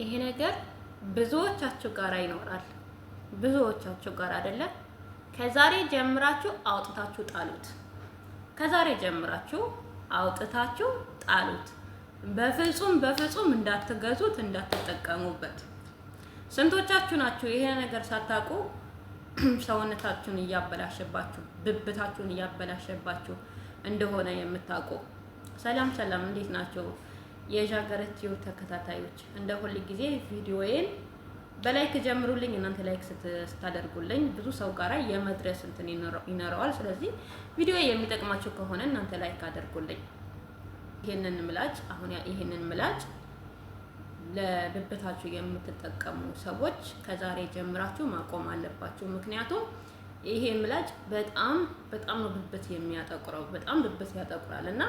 ይሄ ነገር ብዙዎቻችሁ ጋር ይኖራል። ብዙዎቻችሁ ጋር አይደለ? ከዛሬ ጀምራችሁ አውጥታችሁ ጣሉት። ከዛሬ ጀምራችሁ አውጥታችሁ ጣሉት። በፍጹም እንዳትገዙት፣ እንዳትጠቀሙበት። ስንቶቻችሁ ናችሁ ይሄ ነገር ሳታውቁ ሰውነታችሁን እያበላሸባችሁ ብብታችሁን እያበላሸባችሁ እንደሆነ የምታውቁ? ሰላም፣ እንዴት ናቸው የጃገረት ቲዩብ ተከታታዮች? እንደ ሁል ጊዜ ቪዲዮዬን በላይክ ጀምሩልኝ። እናንተ ላይክ ስታደርጉልኝ ብዙ ሰው ጋራ የመድረስ እንትን ይኖረዋል። ስለዚህ ቪዲዮ የሚጠቅማችሁ ከሆነ እናንተ ላይክ አድርጉልኝ። ይሄንን ምላጭ ለብብታችሁ የምትጠቀሙ ሰዎች ከዛሬ ጀምራችሁ ማቆም አለባችሁ። ምክንያቱም ይሄ ምላጭ በጣም ነው ብብት የሚያጠቁረው። በጣም ብብት ያጠቁራል እና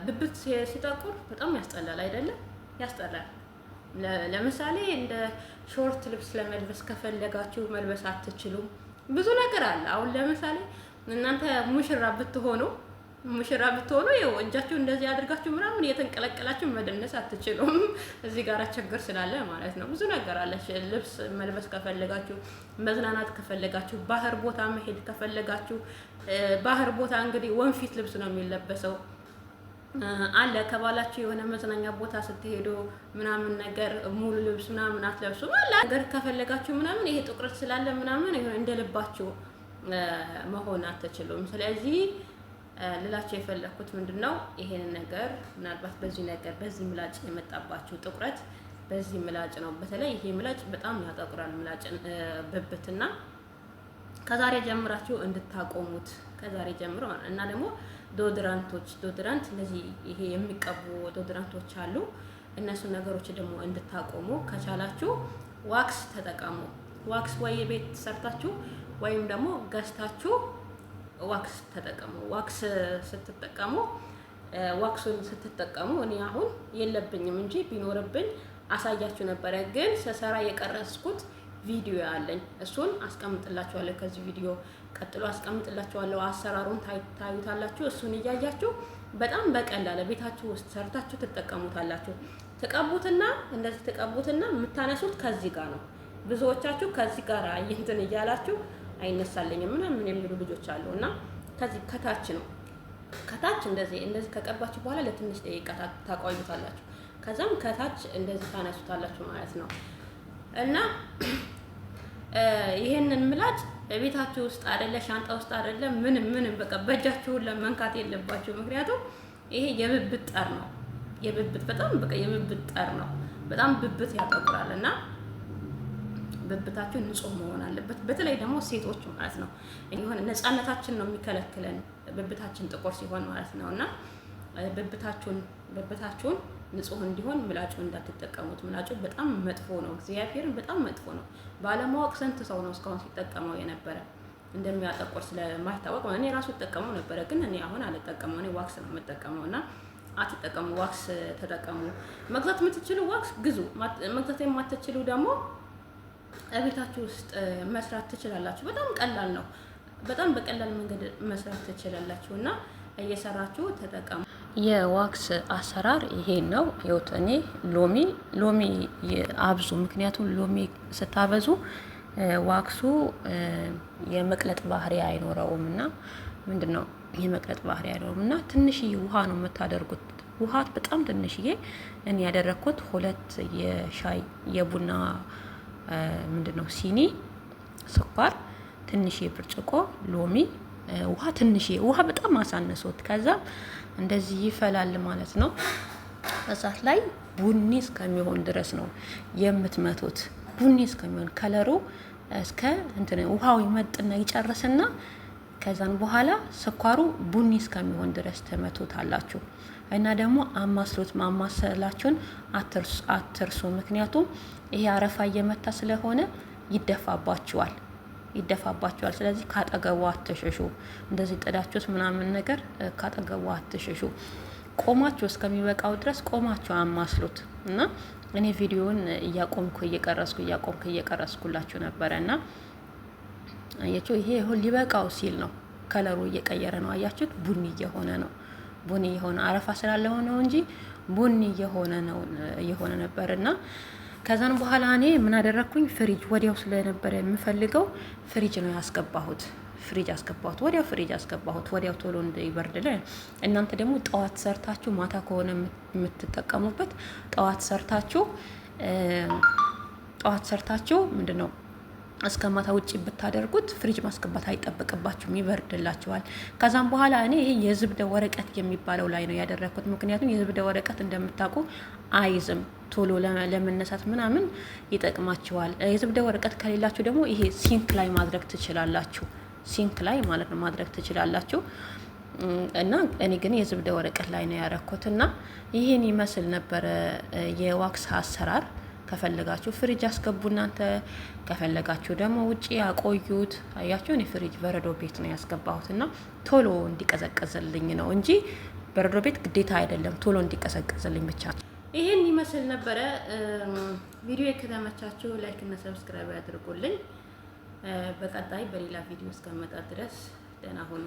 ብብት ሲጠቁር በጣም ያስጠላል አይደለም? ያስጠላል። ለምሳሌ እንደ ሾርት ልብስ ለመልበስ ከፈለጋችሁ መልበስ አትችሉም። ብዙ ነገር አለ። አሁን ለምሳሌ እናንተ ሙሽራ ብትሆኑ ይኸው እጃችሁ እንደዚህ አድርጋችሁ ምናምን እየተንቀለቀላችሁ መደነስ አትችሉም። እዚህ ጋር ችግር ስላለ ማለት ነው። ብዙ ነገር አለ። ልብስ መልበስ ከፈለጋችሁ፣ መዝናናት ከፈለጋችሁ፣ ባህር ቦታ መሄድ ከፈለጋችሁ፣ ባህር ቦታ እንግዲህ ወንፊት ልብስ ነው የሚለበሰው አለ። ከባላችሁ የሆነ መዝናኛ ቦታ ስትሄዱ ምናምን ነገር ሙሉ ልብስ ምናምን አትለብሱም አለ። ነገር ከፈለጋችሁ ምናምን ይሄ ጥቁረት ስላለ ምናምን ይሄን እንደልባችሁ መሆን አትችሉም። ስለዚህ ልላችሁ የፈለኩት ምንድነው ይሄን ነገር ምናልባት በዚህ ምላጭ የመጣባችሁ ጥቁረት በዚህ ምላጭ ነው። በተለይ ይሄ ምላጭ በጣም ያጠቁራል ምላጭን ብብትና ከዛሬ ጀምራችሁ እንድታቆሙት ከዛሬ ጀምሮ እና ደግሞ ዶድራንት እነዚህ ይሄ የሚቀቡ ዶድራንቶች አሉ። እነሱ ነገሮች ደግሞ እንድታቆሙ ከቻላችሁ ዋክስ ተጠቀሙ። ዋክስ ወይ ቤት ሰርታችሁ ወይም ደግሞ ገዝታችሁ ዋክስ ተጠቀሙ። ዋክሱን ስትጠቀሙ እኔ አሁን የለብኝም እንጂ ቢኖርብኝ አሳያችሁ ነበረ። ግን ሰሰራ የቀረስኩት ቪዲዮ አለኝ። እሱን አስቀምጥላችኋለሁ። ከዚህ ቪዲዮ ቀጥሎ አስቀምጥላችኋለሁ። አሰራሩን ታዩታላችሁ። እሱን እያያችሁ በጣም በቀላል ቤታችሁ ውስጥ ሰርታችሁ ትጠቀሙታላችሁ። ተቀቡትና የምታነሱት ከዚህ ጋር ነው። ብዙዎቻችሁ ከዚህ ጋር እንትን እያላችሁ አይነሳልኝም ምናምን የሚሉ ልጆች አሉ እና ከዚህ ከታች ነው። ከታች እንደዚህ ከቀባችሁ በኋላ ለትንሽ ደቂቃ ታቆዩታላችሁ። ከዛም ከታች እንደዚህ ታነሱታላችሁ ማለት ነው። እና ይሄንን ምላጭ ቤታችሁ ውስጥ አይደለ፣ ሻንጣ ውስጥ አይደለ፣ ምንም በቃ በእጃችሁ ለመንካት የለባችሁ። ምክንያቱም ይሄ የብብት ጠር ነው። የብብት ጠር ነው። በጣም ብብት ያጠቁራል እና ብብታችሁ ንጹህ መሆን አለበት። በተለይ ደግሞ ሴቶች ማለት ነው። የሆነ ነፃነታችን ነው የሚከለክለን ብብታችን ጥቁር ሲሆን ማለት ነው። እና ብብታችሁን ንጹህ እንዲሆን ምላጩ እንዳትጠቀሙት። ምላጩ በጣም መጥፎ ነው። እግዚአብሔርን በጣም መጥፎ ነው። ባለማወቅ ስንት ሰው ነው እስካሁን ሲጠቀመው የነበረ እንደሚያጠቁር ስለማይታወቅ። እኔ ራሱ እጠቀመው ነበረ፣ ግን እኔ አሁን አልጠቀመው። እኔ ዋክስ ነው የምጠቀመው እና አትጠቀሙ። ዋክስ ተጠቀሙ። መግዛት የምትችሉ ዋክስ ግዙ። መግዛት የማትችሉ ደግሞ ቤታችሁ ውስጥ መስራት ትችላላችሁ። በጣም ቀላል ነው። በጣም በቀላል መንገድ መስራት ትችላላችሁ እና እየሰራችሁ ተጠቀሙ። የዋክስ አሰራር ይሄ ነው። ይኸውት እኔ ሎሚ አብዙ። ምክንያቱም ሎሚ ስታበዙ ዋክሱ የመቅለጥ ባህሪ አይኖረውም እና ምንድነው የመቅለጥ ባህሪ አይኖረውም እና ትንሽዬ ውሃ ነው የምታደርጉት። ውሃ በጣም ትንሽዬ እኔ ያደረኩት 2 የሻይ የቡና ምንድነው ሲኒ ስኳር፣ ትንሽዬ ብርጭቆ ሎሚ፣ ውሃ ትንሽዬ ውሃ በጣም አሳነሱት። ከዛ እንደዚህ ይፈላል ማለት ነው። እሳት ላይ ቡኒ እስከሚሆን ድረስ ነው የምትመቱት። ቡኒ እስከሚሆን ከለሩ እስከ እንትን ውሃው ይመጥና ይጨርስና ከዛን በኋላ ስኳሩ ቡኒ እስከሚሆን ድረስ ተመቱታላችሁ። እና ደግሞ አማስሉት። ማማሰላችሁን አትርሱ። ምክንያቱም ይሄ አረፋ እየመታ ስለሆነ ይደፋባችኋል። ስለዚህ ካጠገቡ አትሸሹ። እንደዚህ ጥዳችሁት ምናምን ነገር ካጠገቡ አትሸሹ። ቆማችሁ እስከሚበቃው ድረስ ቆማችሁ አማስሉት። እና እኔ ቪዲዮውን እያቆምኩ እየቀረስኩላችሁ ነበረና አያችሁ፣ ይሄ ሁሉ ሊበቃው ሲል ነው ከለሩ እየቀየረ ነው። አያችሁት? ቡኒ የሆነ አረፋ ስላለ ሆነው እንጂ ቡኒ የሆነ ነበርና ከዛን በኋላ እኔ ምን አደረኩኝ? ፍሪጅ ወዲያው ስለነበረ የምፈልገው ፍሪጅ ነው ያስገባሁት። ፍሪጅ አስገባሁት፣ ወዲያው ፍሪጅ አስገባሁት፣ ወዲያው ቶሎ እንዲበርድልኝ። እናንተ ደግሞ ጠዋት ሰርታችሁ ማታ ከሆነ የምትጠቀሙበት ጠዋት ሰርታችሁ ምንድነው እስከ ማታ ውጪ ብታደርጉት ፍሪጅ ማስገባት አይጠበቅባችሁም፣ ይበርድላችኋል። ከዛም በኋላ እኔ ይሄ የዝብደ ወረቀት የሚባለው ላይ ነው ያደረኩት። ምክንያቱም የዝብደ ወረቀት እንደምታውቁ አይዝም፣ ቶሎ ለመነሳት ምናምን ይጠቅማችኋል። የዝብደ ወረቀት ከሌላችሁ ደግሞ ይሄ ሲንክ ላይ ማድረግ ትችላላችሁ። ሲንክ ላይ ማለት ነው ማድረግ ትችላላችሁ። እና እኔ ግን የዝብደ ወረቀት ላይ ነው ያረኩት እና ይሄን ይመስል ነበረ የዋክስ አሰራር። ከፈለጋችሁ ፍሪጅ አስገቡ እናንተ፣ ከፈለጋችሁ ደግሞ ውጪ ያቆዩት። አያችሁ እኔ ፍሪጅ በረዶ ቤት ነው ያስገባሁት እና ቶሎ እንዲቀዘቀዝልኝ ነው እንጂ በረዶ ቤት ግዴታ አይደለም፣ ቶሎ እንዲቀዘቀዝልኝ ብቻ። ይሄን ይመስል ነበረ። ቪዲዮ ከተመቻችሁ ላይክ እና ሰብስክራይብ ያድርጉልኝ። በቀጣይ በሌላ ቪዲዮ እስከመጣ ድረስ ደህና ሁኑ።